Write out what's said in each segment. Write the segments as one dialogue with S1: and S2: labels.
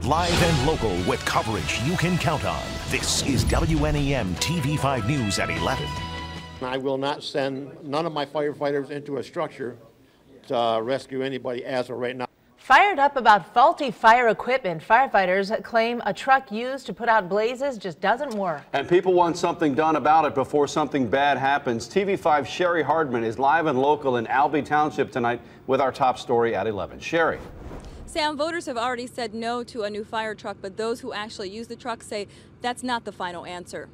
S1: Live and local with coverage you can count on. This is WNEM TV5 News at 11.
S2: I will not send none of my firefighters into a structure to rescue anybody as of right now.
S3: Fired up about faulty fire equipment, firefighters claim a truck used to put out blazes just doesn't work.
S4: And people want something done about it before something bad happens. TV5's Sherry Hardman is live and local in Albee Township tonight with our top story at 11. Sherry.
S5: Sam, voters have already said no to a new fire truck, but those who actually use the truck say that's not the final answer.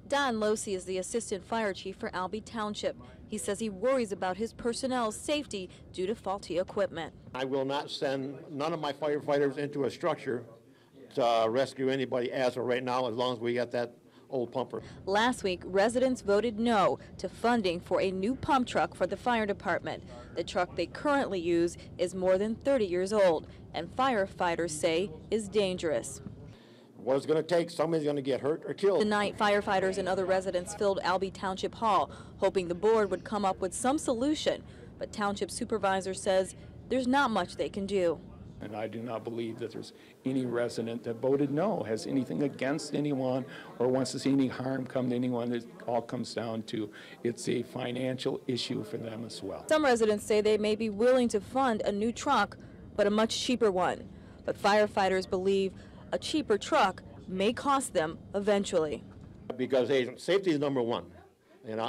S5: Don Losey is the assistant fire chief for Albee Township. He says he worries about his personnel's safety due to faulty equipment.
S2: I will not send none of my firefighters into a structure to rescue anybody as of right now, as long as we got that old pumper.
S5: Last week, residents voted no to funding for a new pump truck for the fire department. The truck they currently use is more than 30 years old, and firefighters say is dangerous.
S2: What it's going to take, somebody's going to get hurt or killed.
S5: Tonight, firefighters and other residents filled Albee Township Hall, hoping the board would come up with some solution. But Township Supervisor says there's not much they can do.
S6: And I do not believe that there's any resident that voted no, has anything against anyone, or wants to see any harm come to anyone. It all comes down to it's a financial issue for them as well.
S5: Some residents say they may be willing to fund a new truck, but a much cheaper one. But firefighters believe a cheaper truck may cost them eventually.
S2: Because safety is number one. And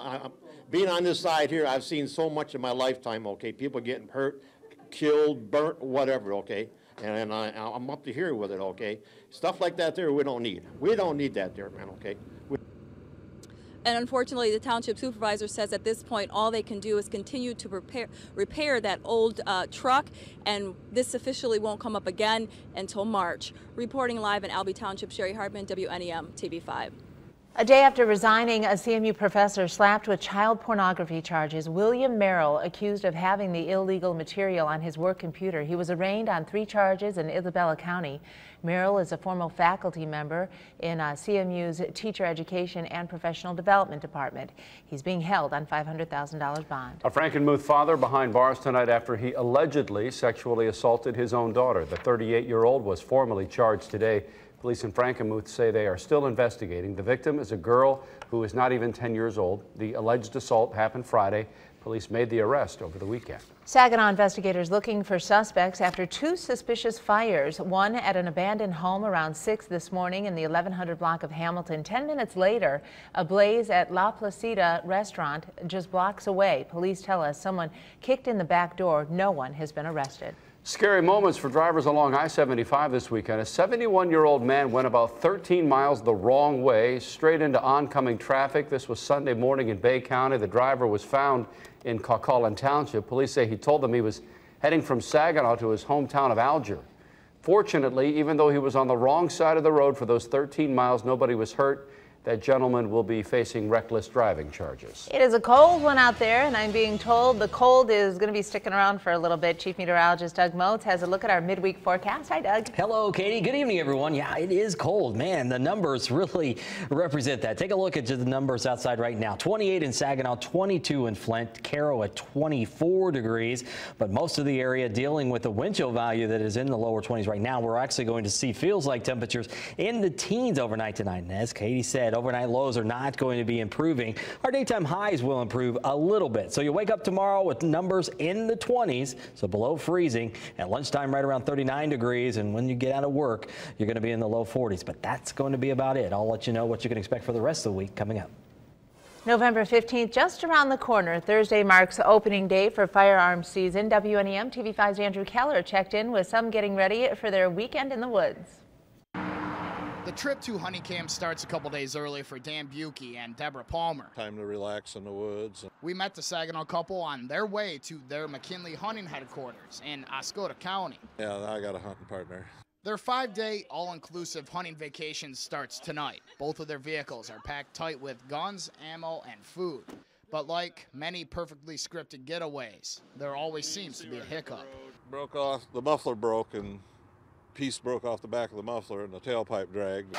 S2: being on this side here, I've seen so much in my lifetime, okay? People getting hurt, killed, burnt, whatever, okay? And I'm up to here with it, okay? Stuff like that there we don't need. We don't need that there, man, okay?
S5: And unfortunately, the township supervisor says at this point all they can do is continue to repair that old truck, and this officially won't come up again until March. Reporting live in Albee Township, Sherry Hardman, WNEM TV5.
S3: A day after resigning, a CMU professor slapped with child pornography charges. William Merrill, accused of having the illegal material on his work computer. He was arraigned on 3 charges in Isabella County. Merrill is a former faculty member in CMU's Teacher Education and Professional Development Department. He's being held on $500,000 bond.
S4: A Frankenmuth father behind bars tonight after he allegedly sexually assaulted his own daughter. The 38-year-old was formally charged today. Police in Frankenmuth say they are still investigating. The victim is a girl who is not even 10 years old. The alleged assault happened Friday. Police made the arrest over the weekend.
S3: Saginaw investigators looking for suspects after 2 suspicious fires. One at an abandoned home around 6 this morning in the 1100 block of Hamilton. 10 minutes later, a blaze at La Placida restaurant just blocks away. Police tell us someone kicked in the back door. No one has been arrested.
S4: Scary moments for drivers along I-75 this weekend. A 71-year-old man went about 13 miles the wrong way, straight into oncoming traffic. This was Sunday morning in Bay County. The driver was found in Caucalan Township. Police say he told them he was heading from Saginaw to his hometown of Alger. Fortunately, even though he was on the wrong side of the road for those 13 miles, nobody was hurt. That gentleman will be facing reckless driving charges.
S3: It is a cold one out there, and I'm being told the cold is going to be sticking around for a little bit. Chief Meteorologist Doug Motes has a look at our midweek forecast. Hi, Doug.
S7: Hello, Katie. Good evening, everyone. Yeah, it is cold. Man, the numbers really represent that. Take a look at the numbers outside right now. 28 in Saginaw, 22 in Flint, Caro at 24 degrees. But most of the area dealing with the wind chill value that is in the lower 20s right now. We're actually going to see feels like temperatures in the teens overnight tonight. And as Katie said, overnight lows are not going to be improving. Our daytime highs will improve a little bit. So you'll wake up tomorrow with numbers in the 20s, so below freezing. At lunchtime, right around 39 degrees. And when you get out of work, you're going to be in the low 40s. But that's going to be about it. I'll let you know what you can expect for the rest of the week coming up.
S3: November 15th, just around the corner. Thursday marks opening day for firearms season. WNEM TV5's Andrew Keller checked in with some getting ready for their weekend in the woods.
S8: The trip to hunting camp starts a couple days early for Dan Buki and Deborah Palmer.
S9: Time to relax in the woods.
S8: We met the Saginaw couple on their way to their McKinley hunting headquarters in Oscoda County.
S9: Yeah, I got a hunting partner.
S8: Their 5-day all-inclusive hunting vacation starts tonight. Both of their vehicles are packed tight with guns, ammo, and food. But like many perfectly scripted getaways, there always seems to be a hiccup.
S9: Broke off, the muffler broke, and piece broke off the back of the muffler and the tailpipe dragged.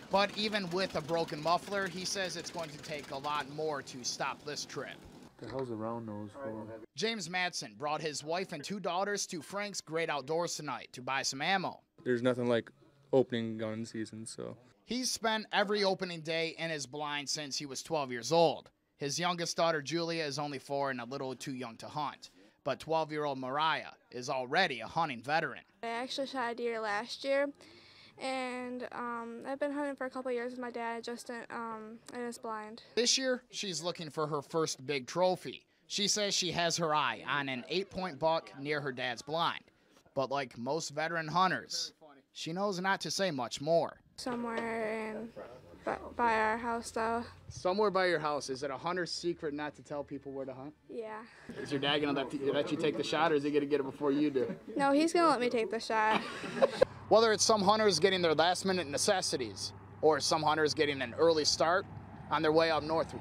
S8: But even with a broken muffler, he says it's going to take a lot more to stop this trip.
S10: The hell's a round nose for?
S8: James Madsen brought his wife and 2 daughters to Frank's Great Outdoors tonight to buy some ammo.
S10: There's nothing like opening gun season, so.
S8: He's spent every opening day in his blind since he was 12 years old. His youngest daughter, Julia, is only 4 and a little too young to hunt. But 12-year-old Mariah is already a hunting veteran.
S11: I actually shot a deer last year, and I've been hunting for a couple years with my dad, just in his blind.
S8: This year, she's looking for her first big trophy. She says she has her eye on an 8-point buck near her dad's blind. But like most veteran hunters, she knows not to say much more.
S11: Somewhere by our house, though.
S8: Somewhere by your house. Is it a hunter's secret not to tell people where to hunt?
S11: Yeah.
S8: Is your dad gonna let you take the shot, or is he gonna get it before you do?
S11: No, he's gonna let me take the shot.
S8: Whether it's some hunters getting their last-minute necessities, or some hunters getting an early start on their way up north.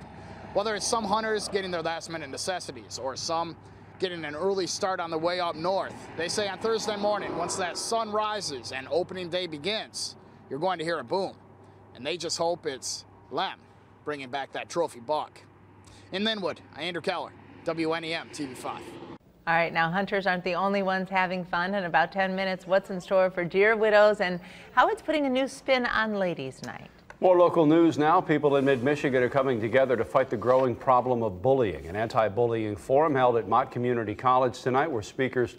S8: Whether it's some hunters getting their last-minute necessities, or some getting an early start on their way up north, they say on Thursday morning, once that sun rises and opening day begins, you're going to hear a boom. And they just hope it's Lem bringing back that trophy buck. In Linwood, Andrew Keller, WNEM TV5.
S3: All right, now hunters aren't the only ones having fun. In about 10 minutes, what's in store for deer widows and how it's putting a new spin on Ladies' Night.
S4: More local news now. People in mid-Michigan are coming together to fight the growing problem of bullying. An anti-bullying forum held at Mott Community College tonight where speakers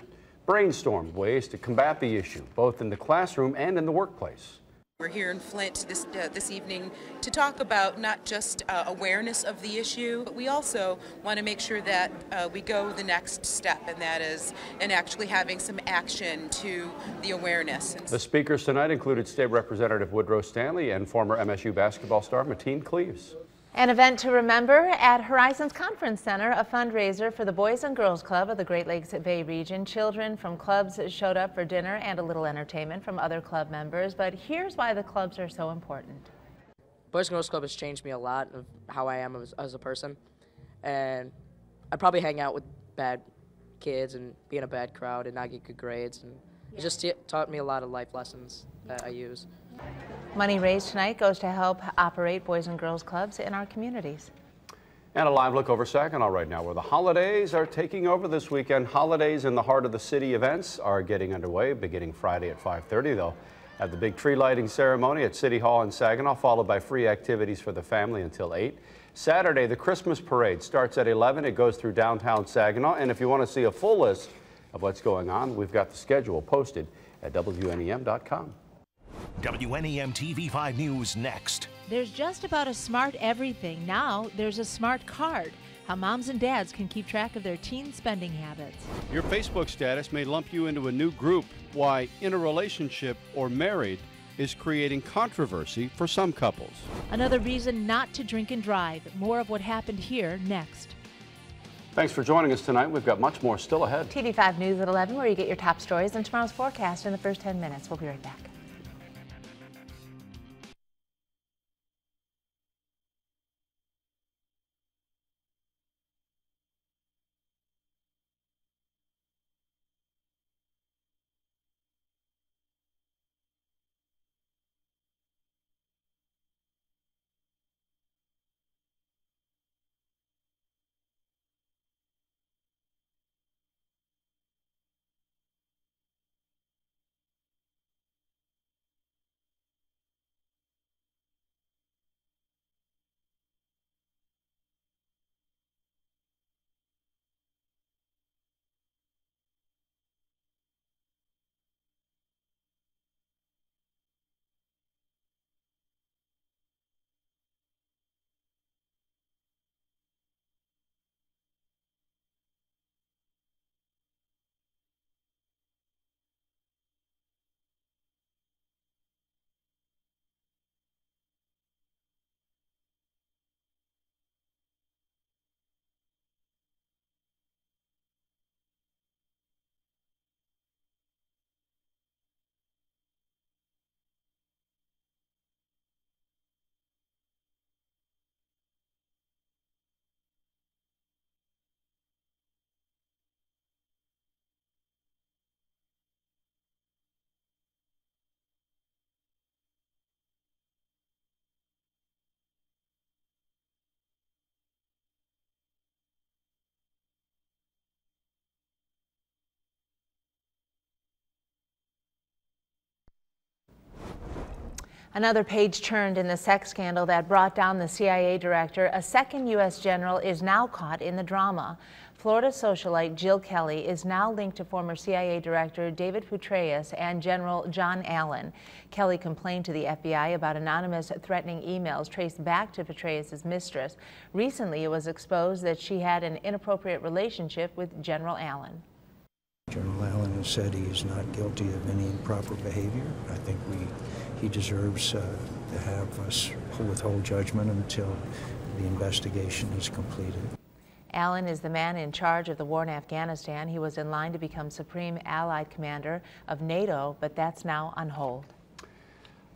S4: brainstormed ways to combat the issue, both in the classroom and in the workplace.
S12: We're here in Flint this evening to talk about not just awareness of the issue, but we also want to make sure that we go the next step, and that is in actually having some action to the awareness.
S4: The speakers tonight included State Representative Woodrow Stanley and former MSU basketball star Mateen Cleaves.
S3: An event to remember at Horizons Conference Center, a fundraiser for the Boys and Girls Club of the Great Lakes Bay region. Children from clubs showed up for dinner and a little entertainment from other club members. But here's why the clubs are so important.
S13: Boys and Girls Club has changed me a lot of how I am as a person. And I probably hang out with bad kids and be in a bad crowd and not get good grades. And it just taught me a lot of life lessons that I use.
S3: Money raised tonight goes to help operate Boys and Girls Clubs in our communities.
S4: And a live look over Saginaw right now, where the holidays are taking over this weekend. Holidays in the Heart of the City events are getting underway, beginning Friday at 5:30. They'll have the big tree lighting ceremony at City Hall in Saginaw, followed by free activities for the family until 8. Saturday, the Christmas parade starts at 11. It goes through downtown Saginaw. And if you want to see a full list of what's going on, we've got the schedule posted at WNEM.com.
S1: WNEM TV5 News next.
S14: There's just about a smart everything. Now there's a smart card. How moms and dads can keep track of their teen spending habits.
S15: Your Facebook status may lump you into a new group. Why in a relationship or married is creating controversy for some couples.
S14: Another reason not to drink and drive. More of what happened here next.
S4: Thanks for joining us tonight. We've got much more still ahead.
S3: TV5 News at 11, where you get your top stories and tomorrow's forecast in the first 10 minutes. We'll be right back. Another page turned in the sex scandal that brought down the CIA director. A second U.S. general is now caught in the drama. Florida socialite Jill Kelly is now linked to former CIA Director David Petraeus and General John Allen. Kelly complained to the FBI about anonymous threatening emails traced back to Petraeus' mistress. Recently, it was exposed that she had an inappropriate relationship with General Allen.
S16: General Allen has said he is not guilty of any improper behavior. I think he deserves to have us withhold judgment until the investigation is completed.
S3: Allen is the man in charge of the war in Afghanistan. He was in line to become Supreme Allied Commander of NATO, but that's now on hold.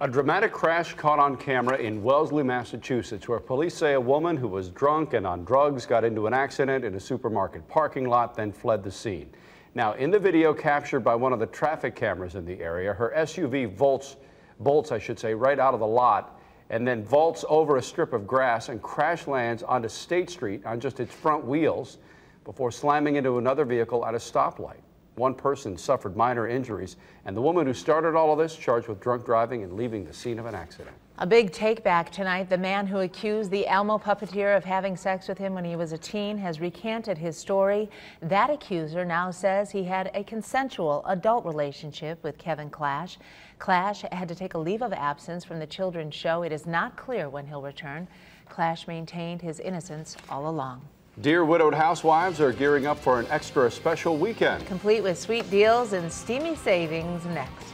S4: A dramatic crash caught on camera in Wellesley, Massachusetts, where police say a woman who was drunk and on drugs got into an accident in a supermarket parking lot, then fled the scene. Now, in the video captured by one of the traffic cameras in the area, her SUV bolts, right out of the lot, and then vaults over a strip of grass and crash lands onto State Street on just its front wheels before slamming into another vehicle at a stoplight. One person suffered minor injuries, and the woman who started all of this charged with drunk driving and leaving the scene of an accident.
S3: A big take back tonight. The man who accused the Elmo puppeteer of having sex with him when he was a teen has recanted his story. That accuser now says he had a consensual adult relationship with Kevin Clash. Clash had to take a leave of absence from the children's show. It is not clear when he'll return. Clash maintained his innocence all along.
S4: Dear widowed housewives are gearing up for an extra special weekend.
S3: Complete with sweet deals and steamy savings next.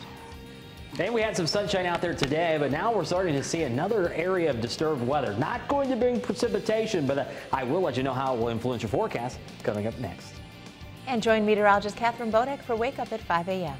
S7: And we had some sunshine out there today, but now we're starting to see another area of disturbed weather. Not going to bring precipitation, but I will let you know how it will influence your forecast coming up next.
S3: And join meteorologist Catherine Bodek for Wake Up at 5 a.m.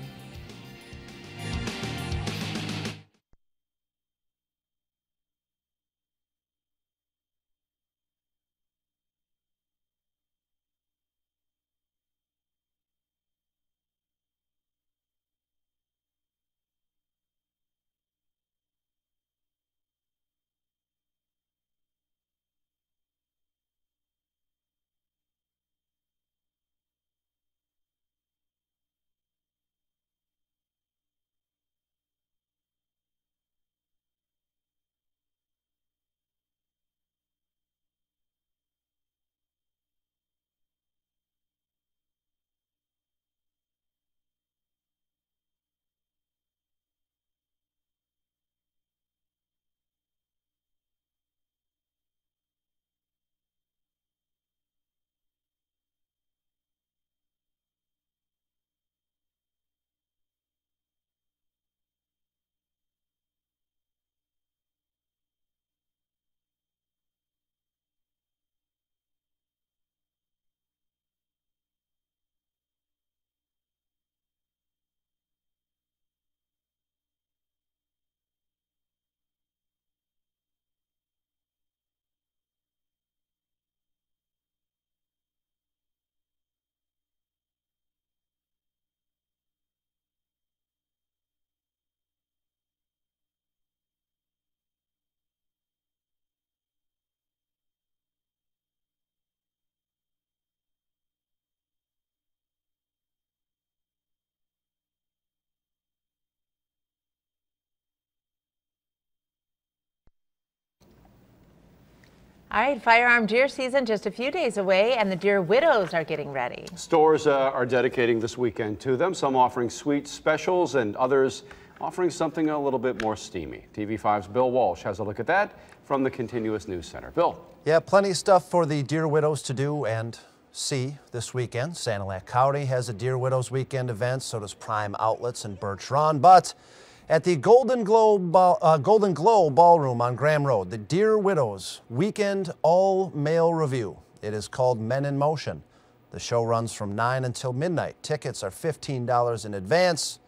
S3: All right, firearm deer season just a few days away, and the deer widows are getting ready.
S4: Stores are dedicating this weekend to them, some offering sweet specials and others offering something a little bit more steamy. TV5's Bill Walsh has a look at that from the Continuous News Center. Bill.
S17: Yeah, plenty of stuff for the deer widows to do and see this weekend. Sanilac County has a Deer Widows Weekend event, so does Prime Outlets in Birch Run. But at the Golden Glow Ballroom on Graham Road, the Deer Widows Weekend All-Male Review. It is called Men in Motion. The show runs from 9 until midnight. Tickets are $15 in advance,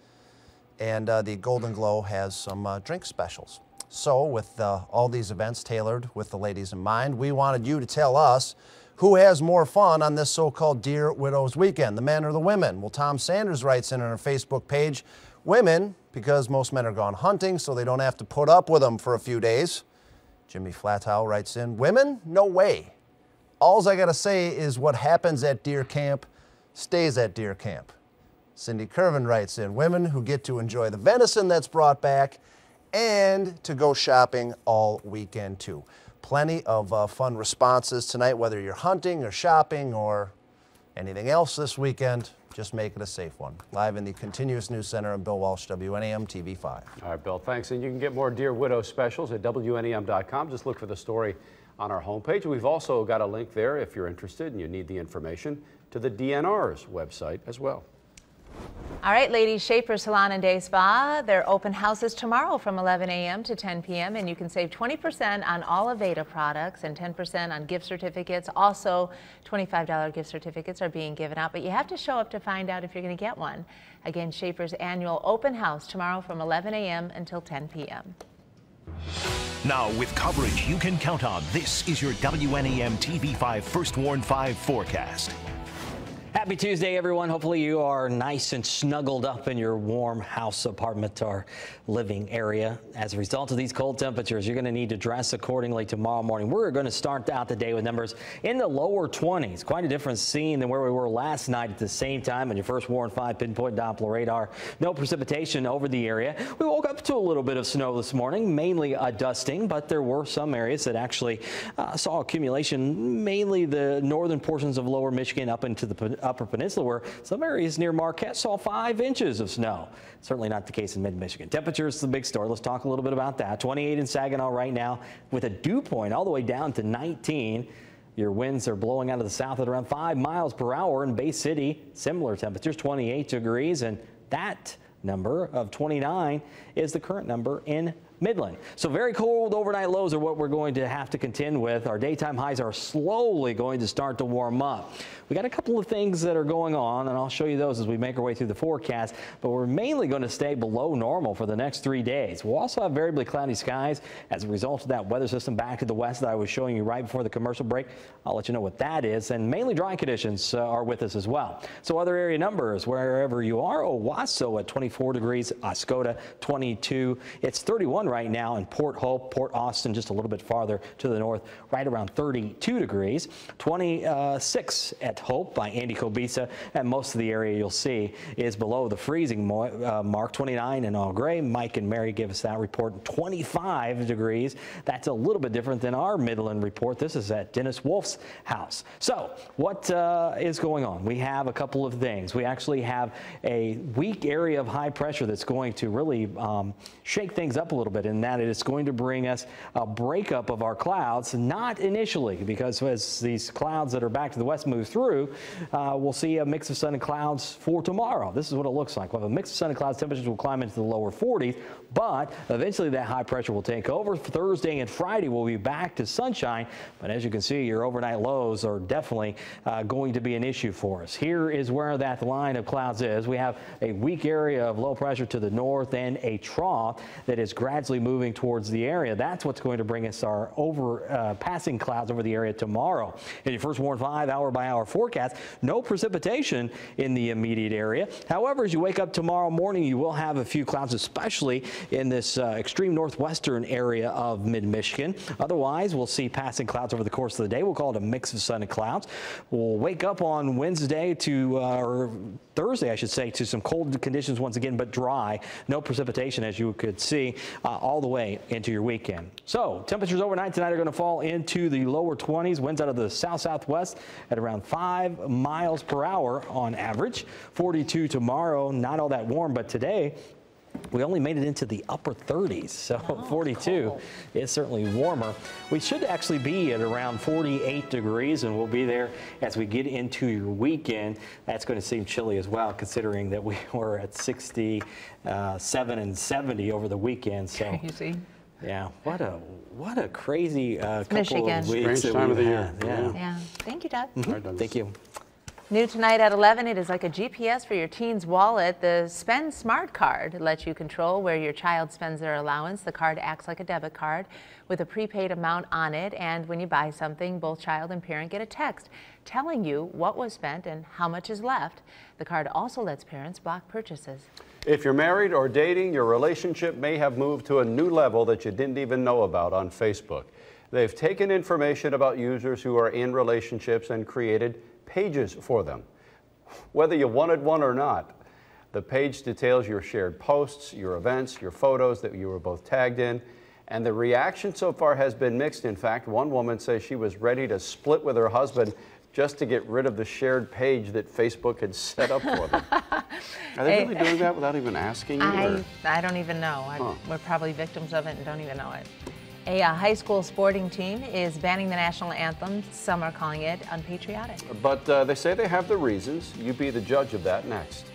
S17: and the Golden Glow has some drink specials. So with all these events tailored with the ladies in mind, we wanted you to tell us who has more fun on this so-called Deer Widows Weekend, the men or the women? Well, Tom Sanders writes in on our Facebook page, women, because most men are gone hunting, so they don't have to put up with them for a few days. Jimmy Flatow writes in, women? No way. Alls I gotta say is what happens at deer camp stays at deer camp. Cindy Curvin writes in, women who get to enjoy the venison that's brought back and to go shopping all weekend too. Plenty of fun responses tonight, whether you're hunting or shopping or anything else this weekend. Just make it a safe one. Live in the Continuous News Center, I'm Bill Walsh, WNEM TV 5.
S4: All right, Bill, thanks. And you can get more Dear Widow specials at WNEM.com. Just look for the story on our homepage. We've also got a link there if you're interested and you need the information to the DNR's website as well.
S3: All right, ladies, Shaper Salon and Day Spa, their open houses tomorrow from 11 a.m. to 10 p.m. and you can save 20% on all Aveda products and 10% on gift certificates. Also, $25 gift certificates are being given out, but you have to show up to find out if you're going to get one. Again, Shaper's annual open house tomorrow from 11 a.m. until 10 p.m.
S1: Now, with coverage you can count on, this is your WNEM TV5 First Warn 5 forecast.
S7: Happy Tuesday, everyone. Hopefully you are nice and snuggled up in your warm house, apartment, or living area. As a result of these cold temperatures, you're going to need to dress accordingly tomorrow morning. We're going to start out the day with numbers in the lower 20s. Quite a different scene than where we were last night at the same time on your first Warn 5 pinpoint Doppler radar. No precipitation over the area. We woke up to a little bit of snow this morning, mainly a dusting, but there were some areas that actually saw accumulation, mainly the northern portions of lower Michigan up into the Upper Peninsula, where some areas near Marquette saw 5 inches of snow. Certainly not the case in mid-Michigan. Temperatures, the big story. Let's talk a little bit about that. 28 in Saginaw right now with a dew point all the way down to 19. Your winds are blowing out of the south at around 5 miles per hour. In Bay City, similar temperatures, 28 degrees, and that number of 29 is the current number in Midland. So very cold overnight lows are what we're going to have to contend with. Our daytime highs are slowly going to start to warm up. We got a couple of things that are going on, and I'll show you those as we make our way through the forecast, but we're mainly going to stay below normal for the next 3 days. We'll also have variably cloudy skies as a result of that weather system back to the west that I was showing you right before the commercial break. I'll let you know what that is, and mainly dry conditions are with us as well. So other area numbers, wherever you are, Owasso at 24 degrees, Oscoda 22. It's 31 right now in Port Hope, Port Austin just a little bit farther to the north, right around 32 degrees. 26 at Hope by Andy Cobisa, and most of the area you'll see is below the freezing mark. 29 in All Gray. Mike and Mary give us that report. 25 degrees. That's a little bit different than our Midland report. This is at Dennis Wolf's house. So what is going on? We have a couple of things. We actually have a weak area of high pressure that's going to really shake things up a little bit, in that it is going to bring us a breakup of our clouds, not initially, because as these clouds that are back to the west move through, we'll see a mix of sun and clouds for tomorrow. This is what it looks like. We'll have a mix of sun and clouds. Temperatures will climb into the lower 40s, but eventually that high pressure will take over. Thursday and Friday we'll be back to sunshine, but as you can see, your overnight lows are definitely going to be an issue for us. Here is where that line of clouds is. We have a weak area of low pressure to the north and a trough that is gradually moving towards the area. That's what's going to bring us our passing clouds over the area tomorrow. In your first Warn 5 hour-by-hour forecast, no precipitation in the immediate area. However, as you wake up tomorrow morning, you will have a few clouds, especially in this extreme northwestern area of mid-Michigan. Otherwise, we'll see passing clouds over the course of the day. We'll call it a mix of sun and clouds. We'll wake up on Wednesday or Thursday, I should say, to some cold conditions once again, but dry. No precipitation, as you could see, all the way into your weekend. So temperatures overnight tonight are going to fall into the lower 20s. Winds out of the south-southwest at around 5 miles per hour on average. 42 tomorrow, not all that warm, but today we only made it into the upper 30s, so 42 is certainly warmer. We should actually be at around 48 degrees, and we'll be there as we get into your weekend. That's going to seem chilly as well, considering that we were at 67 and 70 over the weekend. So
S3: crazy.
S7: Yeah, what a crazy couple
S3: Michigan.
S7: of weeks.
S4: Strange time of the year.
S3: Yeah. Thank you, Doug.
S7: Thank you.
S3: New tonight at 11, it is like a GPS for your teen's wallet. The Spend Smart card lets you control where your child spends their allowance. The card acts like a debit card with a prepaid amount on it, and when you buy something, both child and parent get a text telling you what was spent and how much is left. The card also lets parents block purchases.
S15: If you're married or dating, your relationship may have moved to a new level that you didn't even know about on Facebook. They've taken information about users who are in relationships and created pages for them. Whether you wanted one or not, The page details your shared posts, your events, your photos that you were both tagged in. And the reaction so far has been mixed. In fact, one woman says she was ready to split with her husband just to get rid of the shared page that Facebook had set up for them. Are they really doing that without even asking you?
S3: I don't even know. We're probably victims of it and don't even know it. A high school sporting team is banning the national anthem. Some are calling it unpatriotic.
S15: But they say they have the reasons. You be the judge of that next.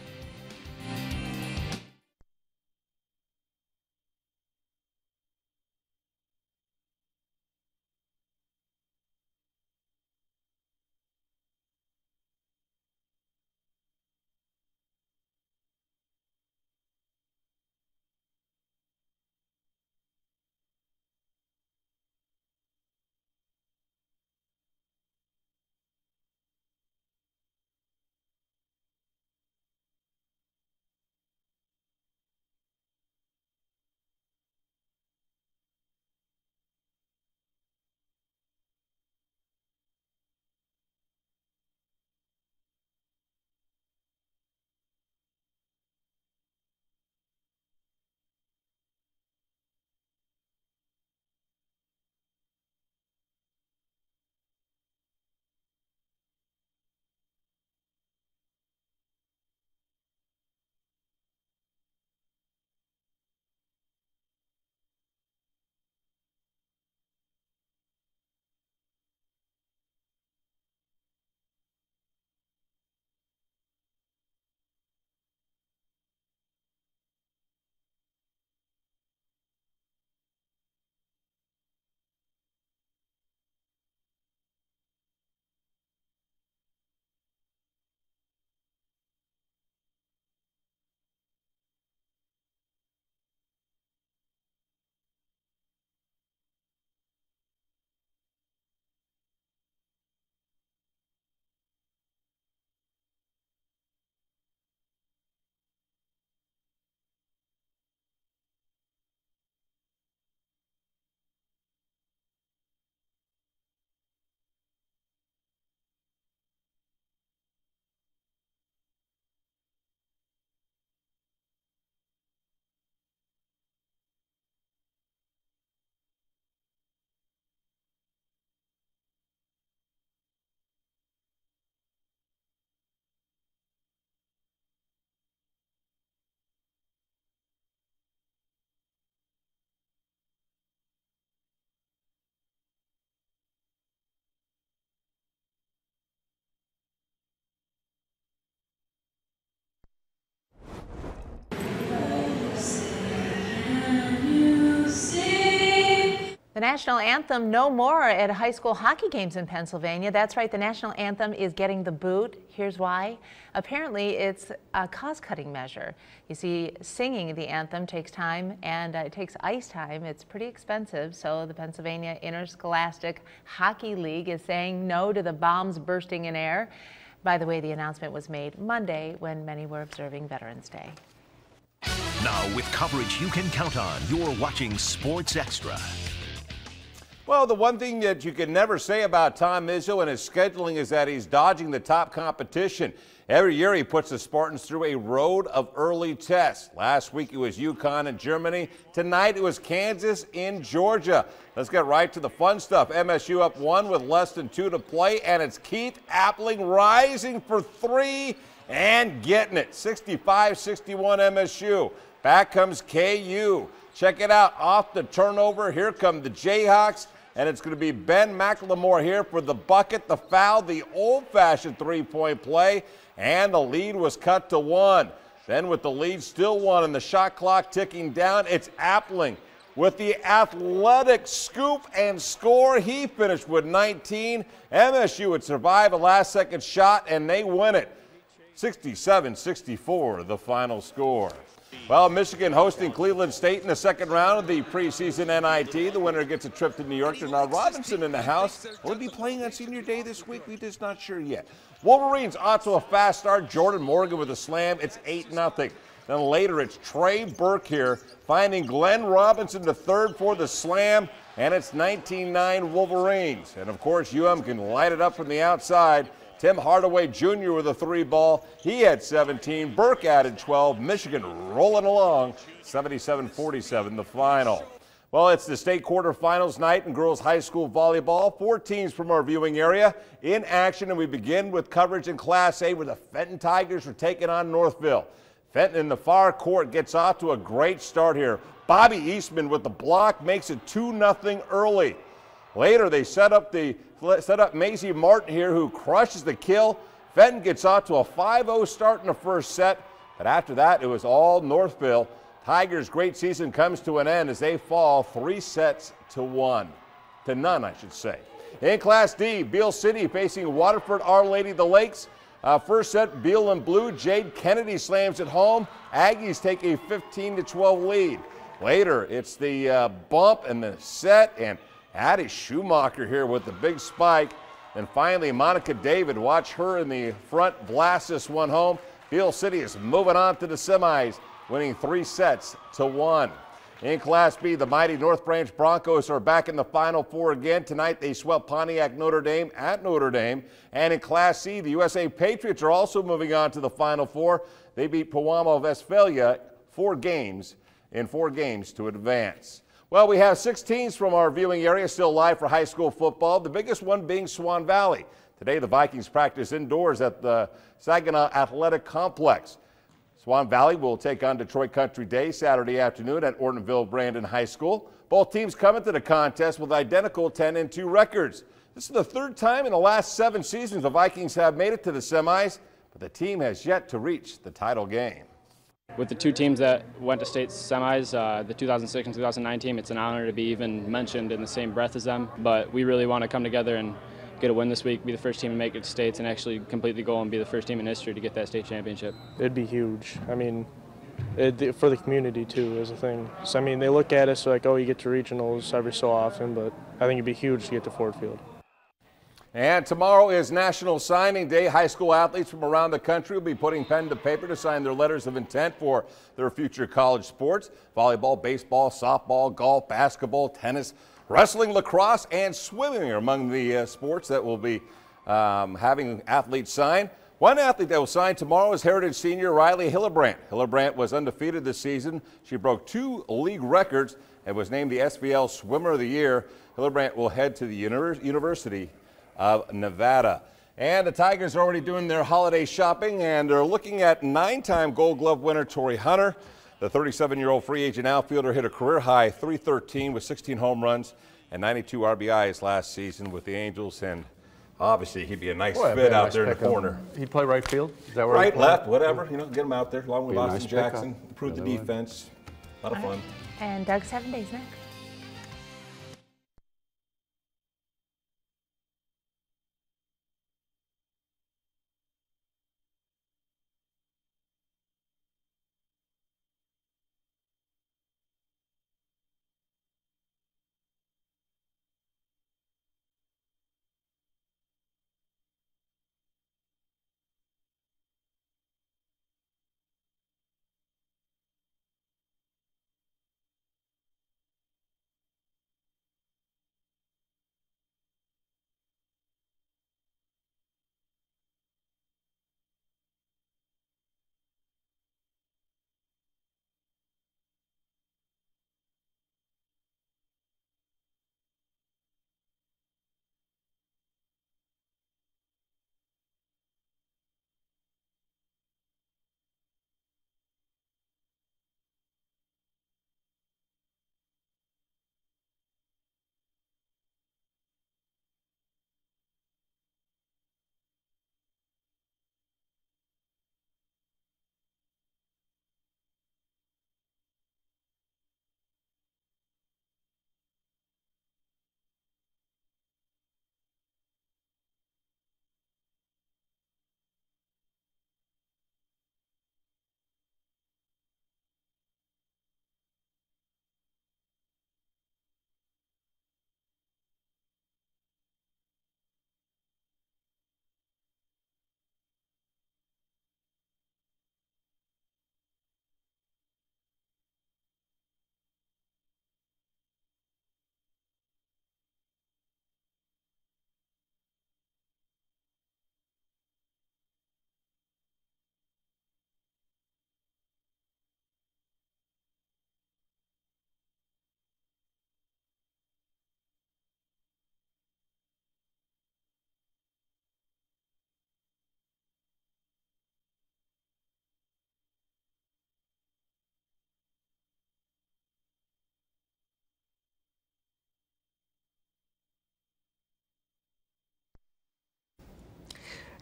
S3: The national anthem no more at high school hockey games in Pennsylvania. That's right, the national anthem is getting the boot. Here's why. Apparently it's a cost-cutting measure. You see, singing the anthem takes time and it takes ice time. It's pretty expensive, so the Pennsylvania Interscholastic Hockey League is saying no to the bombs bursting in air. By the way, the announcement was made Monday when many were observing Veterans Day.
S1: Now, with coverage you can count on, you're watching Sports Extra.
S18: Well, the one thing that you can never say about Tom Izzo and his scheduling is that he's dodging the top competition. Every year he puts the Spartans through a road of early tests. Last week it was UConn in Germany. Tonight it was Kansas in Georgia. Let's get right to the fun stuff. MSU up 1 with less than 2 to play, and it's Keith Appling rising for 3 and getting it. 65-61 MSU. Back comes KU. Check it out, off the turnover. Here come the Jayhawks, and it's going to be Ben McLemore here for the bucket, the foul, the old-fashioned three-point play, and the lead was cut to 1. Then with the lead still 1 and the shot clock ticking down, it's Appling with the athletic scoop and score. He finished with 19. MSU would survive a last-second shot, and they win it. 67-64, the final score. Well, Michigan hosting Cleveland State in the second round of the preseason NIT. The winner gets a trip to New York. Now Robinson in the house. Will he be playing on senior day this week? We're just not sure yet. Wolverines off to a fast start. Jordan Morgan with a slam. It's 8-0. Then later it's Trey Burke here finding Glenn Robinson the third for the slam. And it's 19-9 Wolverines. And of course UM can light it up from the outside. Tim Hardaway Jr. with a 3 ball. He had 17. Burke added 12. Michigan rolling along, 77-47 the final. Well, it's the state quarterfinals night in girls high school volleyball. 4 teams from our viewing area in action, and we begin with coverage in Class A where the Fenton Tigers are taking on Northville. Fenton in the far court gets off to a great start here. Bobby Eastman with the block makes it 2-0 early. Later, they set up Maisie Martin here, who crushes the kill. Fenton gets off to a 5-0 start in the first set, but after that, it was all Northville. Tigers' great season comes to an end as they fall 3 sets to none, I should say. In Class D, Beale City facing Waterford Our Lady of the Lakes. First set, Beale in blue. Jade Kennedy slams it home. Aggies take a 15-12 lead. Later, it's the bump and the set, and Addie Schumacher here with the big spike. And finally, Monica David, watch her in the front blast this one home. Beale City is moving on to the semis, winning 3 sets to 1. In Class B, the mighty North Branch Broncos are back in the Final Four again. Tonight, they swept Pontiac Notre Dame at Notre Dame. And in Class C, the USA Patriots are also moving on to the Final Four. They beat Pewamo Westphalia 4 games to advance. Well, we have 6 teams from our viewing area still live for high school football, the biggest one being Swan Valley. Today, the Vikings practice indoors at the Saginaw Athletic Complex. Swan Valley will take on Detroit Country Day Saturday afternoon at Ortonville Brandon High School. Both teams come into the contest with identical 10-2 records. This is the 3rd time in the last 7 seasons the Vikings have made it to the semis, but the team has yet to reach the title game.
S19: With the 2 teams that went to state semis, the 2006 and 2009 team, it's an honor to be even mentioned in the same breath as them. But we really want to come together and get a win this week, be the first team to make it to states, and actually complete the goal and be the first team in history to get that state championship.
S10: It'd be huge. I mean, for the community too is a thing. So I mean, they look at us like, oh, you get to regionals every so often, but I think it'd be huge to get to Ford Field.
S18: And tomorrow is National Signing Day. High school athletes from around the country will be putting pen to paper to sign their letters of intent for their future college sports. Volleyball, baseball, softball, golf, basketball, tennis, wrestling, lacrosse, and swimming are among the sports that will be having athletes sign. One athlete that will sign tomorrow is Heritage senior Riley Hillebrandt. Hillebrandt was undefeated this season. She broke 2 league records and was named the SVL Swimmer of the Year. Hillebrandt will head to the University of Nevada. And the Tigers are already doing their holiday shopping and are looking at 9-time Gold Glove winner Torrey Hunter. The 37-year-old free agent outfielder hit a career-high .313 with 16 home runs and 92 RBIs last season with the Angels, and obviously he'd be a nice fit out there in the corner.
S4: He'd play right field? Is that where
S18: right, left, whatever. You know, get him out there along with Boston Jackson, improve the defense. A lot of fun.
S3: And Doug 7 Days next.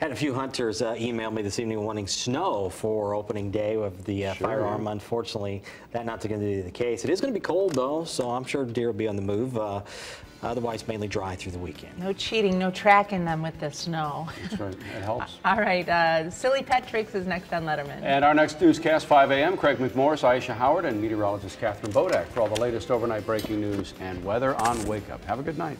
S7: Had a few hunters email me this evening wanting snow for opening day of the firearm. Unfortunately, that's not going to be the case. It is going to be cold, though, so I'm sure deer will be on the move. Otherwise, mainly dry through the weekend.
S3: No cheating, no tracking them with the snow.
S15: That's right. It helps.
S3: All right. Silly Pet Tricks is next on Letterman.
S15: And our next newscast, 5 a.m., Craig McMorris, Aisha Howard, and meteorologist Catherine Bodak for all the latest overnight breaking news and weather on Wake Up. Have a good night.